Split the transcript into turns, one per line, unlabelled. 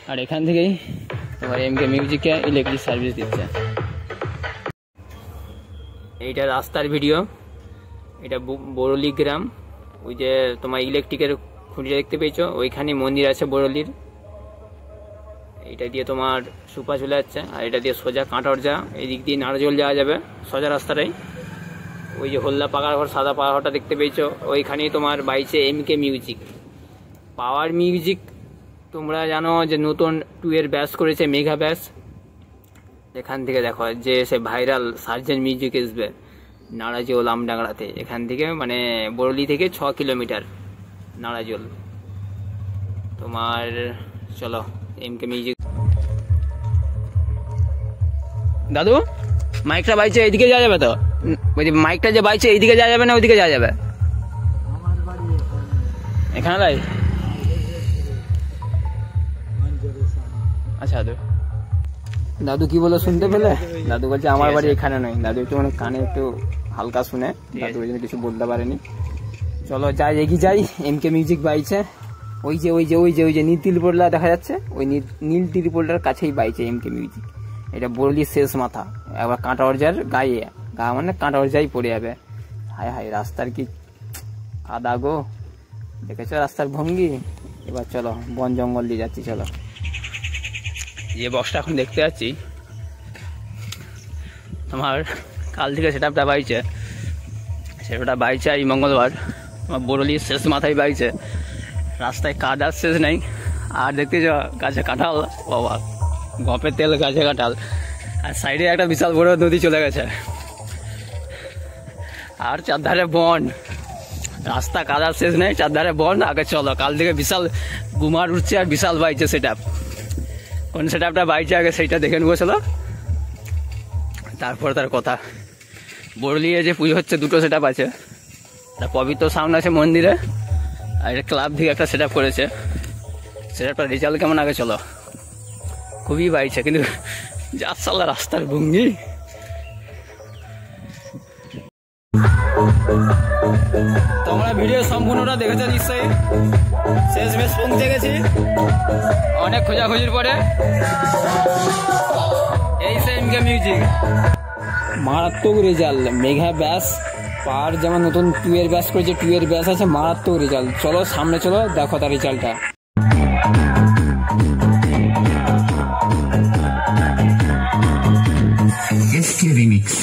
আর এখান থেকেই তোমার এমকে মিউজিকে ইলেকট্রিক সার্ভিস দিচ্ছে। এইটা রাস্তার ভিডিও, এটা বরলি গ্রাম। ওই যে তোমার ইলেকট্রিকের খুঁটিটা দেখতে পেয়েছো, ওইখানে মন্দির আছে বরলির। এটা দিয়ে তোমার সুপা চলে যাচ্ছে, আর এটা দিয়ে সোজা কাঁটারজা, এই দিক দিয়ে নারজল যাওয়া যাবে সোজা রাস্তাটাই। ওই যে হল্লা পাকার ঘর, সাদা পাকা ঘরটা দেখতে পেয়েছো, ওইখানেই তোমার বাইছে এমকে মিউজিক। পাওয়ার মিউজিক তোমরা জানো যে নতুন 2 এর ব্যাচ করেছে, মেগা ব্যাচ। এখান থেকে দেখো যে সে ভাইরাল সার্জেন মিউজিক আসবে নারাজল আমডাংরাতে, এখান থেকে মানে বরলি থেকে 6 কিলোমিটার নারাজল। তোমার চলো এমকে মিউজিক। দাদু মাইকটা বাইছে, এইদিকে যাওয়া যাবে তো? ওই যে মাইকটা যে বাইছে এইদিকে যাওয়া যাবে না ওইদিকে যাওয়া যাবে? এখানে লাই। আচ্ছা দাদু কি বলো শুনতে পেলে? দাদু বলছে আমার বাড়ি এখানে নয়। দাদু একটু মানে কানে একটু হালকা শুনে, দাদু ওই জন্য কিছু বলতে পারেনি। চলো যাই, এগিয়ে যাই। এমকে মিউজিক বাইছে ওই যে ওই যে ওই যে ওই যে নীল ত্রিপলটা দেখা যাচ্ছে, ওই নীল ত্রিপলটার কাছেই বাইছে এমকে মিউজিক। এটা বরলির শেষ মাথা, একবার কাঁটারজার গায়ে, গা মানে কাঁটারজাই পড়ে যাবে। হায় হায় রাস্তার কি কাদা গো, দেখেছো রাস্তার ভঙ্গি। এবার চলো বন জঙ্গল দিয়ে যাচ্ছি। চলো যে বক্সটা এখন দেখতে যাচ্ছি তোমার কাল থেকে সেটআপটা বাইছে, সেটা বাইছে এই মঙ্গলবার তোমার বরলির শেষ মাথায় বাইছে। রাস্তায় কাদার শেষ নেই। আর দেখতে যাও গাছে কাঁঠাল, বাবা গপের তেল গাছে কাঁঠাল। আর সাইডে একটা বিশাল বড় নদী চলে গেছে, আর চারধারে বন। রাস্তা কাদার শেষ নেই, চারধারে বন। আগে চলো, কাল থেকে বিশাল গুমার উঠছে আর বিশাল বাইছে সেটআপ। কোন সেটআপটা বাইছে আগে সেইটা দেখে নেবো। চলো তারপর তার কথা। বরলিয়ে যে পুজো হচ্ছে 2টো সেটআপ আছে, পবিত্র সাউন্ড আছে মন্দিরে, আর ক্লাব থেকে একটা সেটআপ করেছে। সেটআপটা রেজাল্ট কেমন আগে চলো। খুবই বাইছে কিন্তু যার সালা রাস্তার ভঙ্গি। তোমরা ভিডিও সম্পূর্ণটা দেখেছো নিশ্চয়ই। শেষমেশ পৌঁছে গেছি অনেক খোঁজাখুঁজির পরে। এই সে এমকে মিউজিক, মারাত্মক রেজাল্ট। মেঘা ব্যাস পার যেমন নতুন 2 এর ব্যাস করেছে, 2 এর ব্যাস আছে, মারাত্মক রেজাল্ট। চলো সামনে চলো, দেখো তার রেজাল্টটা। রিমিক্স